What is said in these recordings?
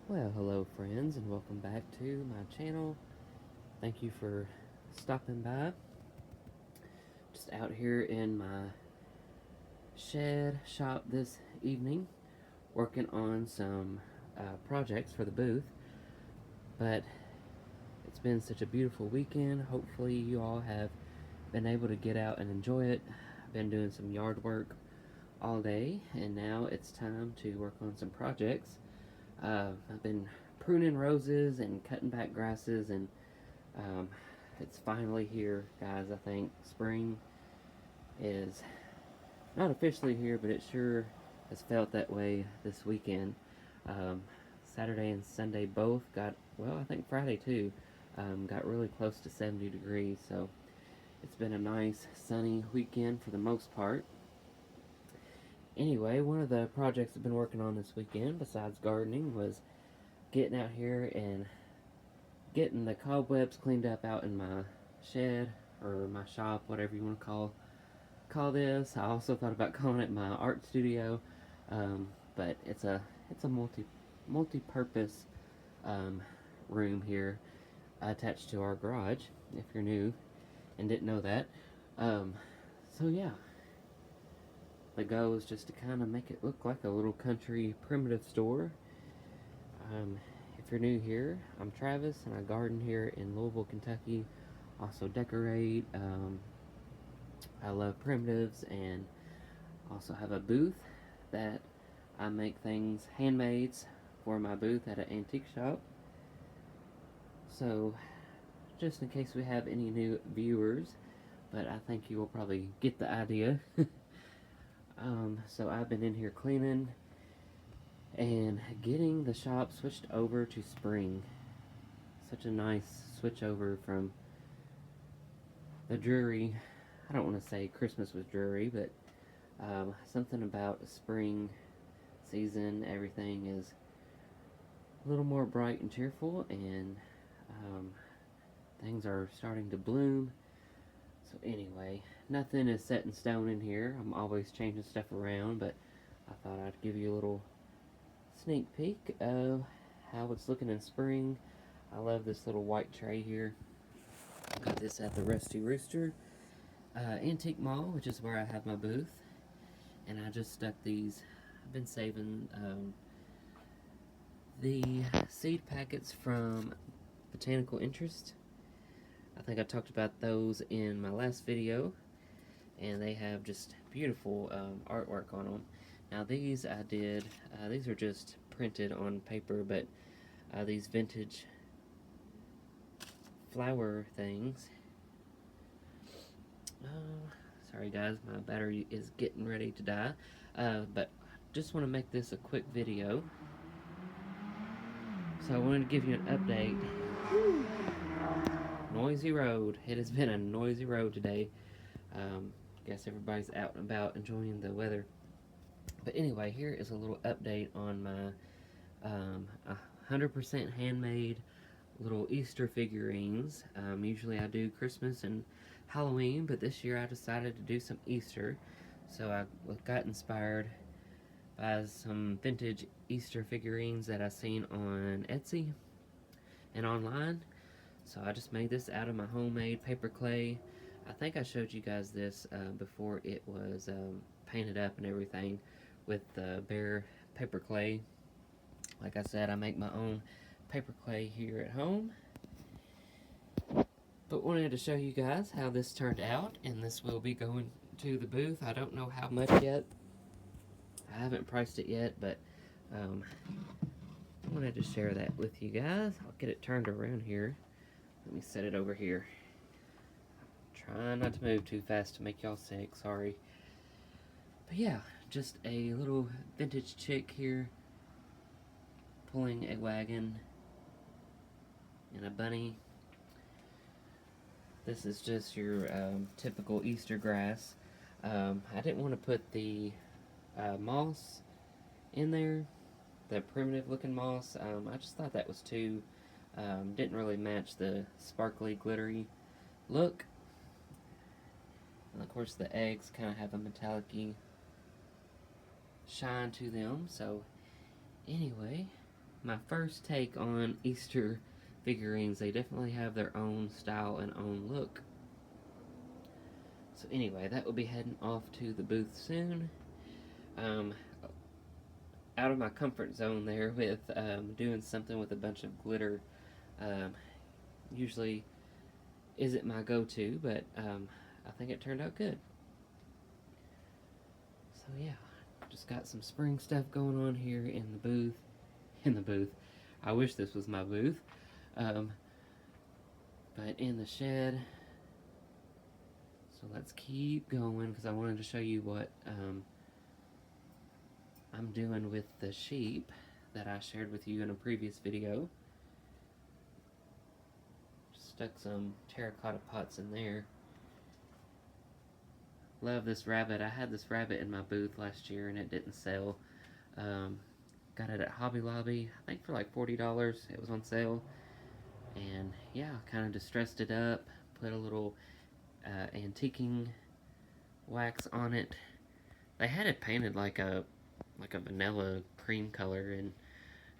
Well, hello friends, and welcome back to my channel. Thank you for stopping by. Just out here in my shed shop this evening, working on some projects for the booth. But it's been such a beautiful weekend. Hopefully you all have been able to get out and enjoy it. I've been doing some yard work all day, and now it's time to work on some projects. I've been pruning roses and cutting back grasses, and Um, it's finally here, guys. I think spring is not officially here, but it sure has felt that way this weekend. Um, Saturday and Sunday both got, well, I think Friday too, got really close to 70 degrees. So it's been a nice sunny weekend for the most part. Anyway, one of the projects I've been working on this weekend, besides gardening, was getting out here and getting the cobwebs cleaned up out in my shed or my shop, whatever you want to call this. I also thought about calling it my art studio, but it's a multi-purpose um, room here attached to our garage. If you're new and didn't know that, um, so yeah, the goal is just to kind of make it look like a little country primitive store. Um, if you're new here, I'm Travis, and I garden here in Louisville, Kentucky. Also decorate. I love primitives, and also have a booth that I make things handmades for my booth at an antique shop. So, just in case we have any new viewers, but I think you will probably get the idea. So I've been in here cleaning and getting the shop switched over to spring. Such a nice switch over from the dreary. I don't want to say Christmas was dreary, but something about spring season, everything is a little more bright and cheerful, and um, things are starting to bloom. So anyway, nothing is set in stone in here. I'm always changing stuff around, but I thought I'd give you a little sneak peek of how it's looking in spring. I love this little white tray here. I got this at the Rusty Rooster Antique Mall, which is where I have my booth. And I just stuck these. I've been saving the seed packets from Botanical Interest. I think I talked about those in my last video, and they have just beautiful artwork on them. Now these I did, these are just printed on paper, but these vintage flower things. Sorry guys, my battery is getting ready to die, but just want to make this a quick video. So I wanted to give you an update. Noisy road. It has been a noisy road today. Guess everybody's out and about enjoying the weather. But anyway, here is a little update on my 100% handmade little Easter figurines. Usually I do Christmas and Halloween, but this year I decided to do some Easter. So I got inspired by some vintage Easter figurines that I seen on Etsy and online. So I just made this out of my homemade paper clay. I think I showed you guys this before it was painted up and everything with the bare paper clay. Like I said, I make my own paper clay here at home. But wanted to show you guys how this turned out, and this will be going to the booth. I don't know how much yet. I haven't priced it yet, but I wanted to share that with you guys. I'll get it turned around here. Let me set it over here. Trying not to move too fast to make y'all sick, sorry. But yeah, just a little vintage chick here pulling a wagon and a bunny. This is just your typical Easter grass. I didn't want to put the moss in there, the primitive looking moss. I just thought that was too, didn't really match the sparkly, glittery look. And of course the eggs kind of have a metallic-y shine to them. So anyway, my first take on Easter figurines. They definitely have their own style and own look. So anyway, that will be heading off to the booth soon. Out of my comfort zone there with doing something with a bunch of glitter. Um, Usually isn't my go-to, but I think it turned out good. So yeah, just got some spring stuff going on here in the booth. In the booth. I wish this was my booth. Um, but in the shed. So let's keep going because I wanted to show you what I'm doing with the sheep that I shared with you in a previous video. Stuck some terracotta pots in there. Love this rabbit. I had this rabbit in my booth last year and it didn't sell. Got it at Hobby Lobby, I think for like $40. It was on sale. And yeah, kind of distressed it up. Put a little antiquing wax on it. They had it painted like a vanilla cream color, and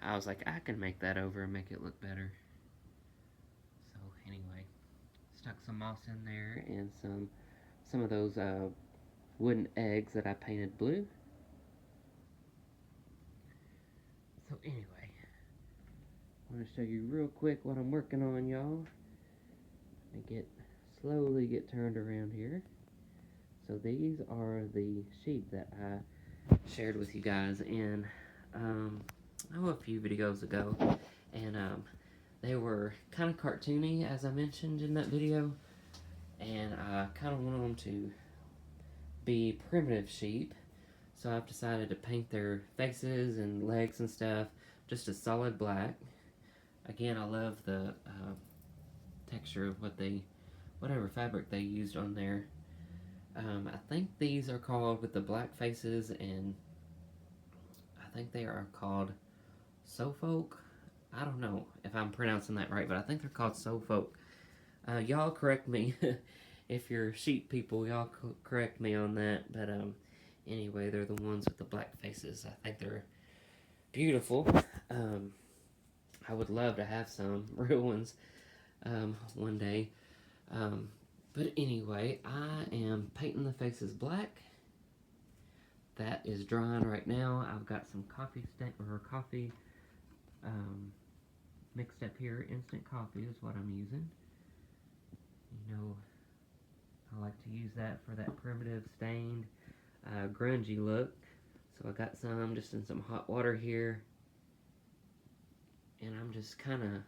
I was like, I can make that over and make it look better. So anyway, stuck some moss in there and some of those wooden eggs that I painted blue. So anyway, I want to show you real quick what I'm working on, y'all. Slowly get turned around here. So these are the sheep that I shared with you guys in a few videos ago, and they were kind of cartoony, as I mentioned in that video, and I kind of want them to be primitive sheep, so I've decided to paint their faces and legs and stuff just a solid black. Again, I love the texture of whatever fabric they used on there. I think these are called, with the black faces, and I think they are called Suffolk. I don't know if I'm pronouncing that right, but I think they're called Suffolk. Y'all correct me if you're sheep people. Y'all correct me on that. But anyway, they're the ones with the black faces. I think they're beautiful. I would love to have some real ones one day. But anyway, I am painting the faces black. That is drying right now. I've got some coffee mixed up here. Instant coffee is what I'm using. You know, I like to use that for that primitive, stained, grungy look. So I got some just in some hot water here. And I'm just kind of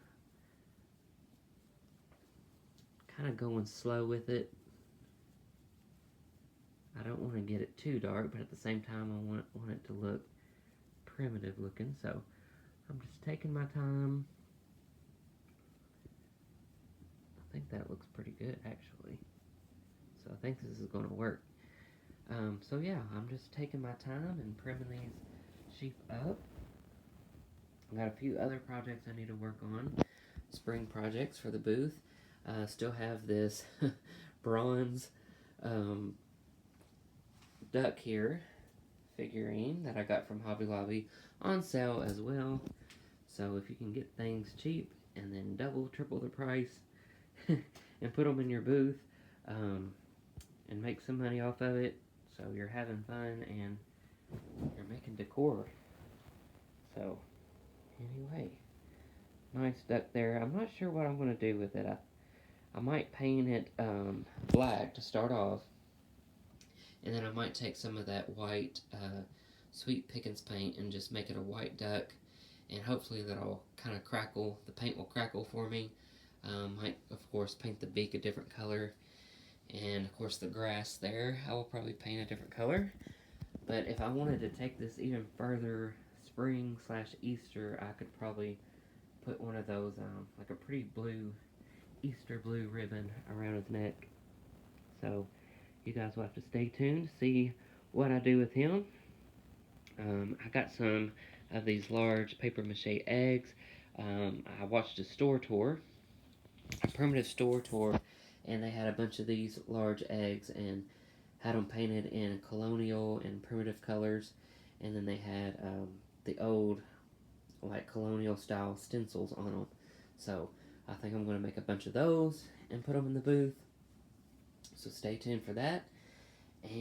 going slow with it. I don't want to get it too dark, but at the same time I want it to look primitive looking, so I'm just taking my time. I think that looks pretty good, actually. So I think this is going to work. So yeah, I'm just taking my time and priming these sheep up. I've got a few other projects I need to work on. Spring projects for the booth. Still have this bronze duck here figurine that I got from Hobby Lobby on sale as well. So if you can get things cheap and then double, triple the price and put them in your booth and make some money off of it, so you're having fun and you're making decor. So anyway, nice duck there. I'm not sure what I'm going to do with it. I might paint it black to start off, and then I might take some of that white Sweet Pickens paint and just make it a white duck, and hopefully that'll kind of crackle. The paint will crackle for me. Might, of course, paint the beak a different color, and of course the grass there I will probably paint a different color. But if I wanted to take this even further, spring/Easter, I could probably put one of those, like a pretty blue, Easter blue ribbon around his neck. So you guys will have to stay tuned to see what I do with him. I got some of these large paper mache eggs. I watched a store tour, a primitive store tour, and they had a bunch of these large eggs and had them painted in colonial and primitive colors. And then they had the old like colonial style stencils on them. So I think I'm going to make a bunch of those and put them in the booth. So stay tuned for that.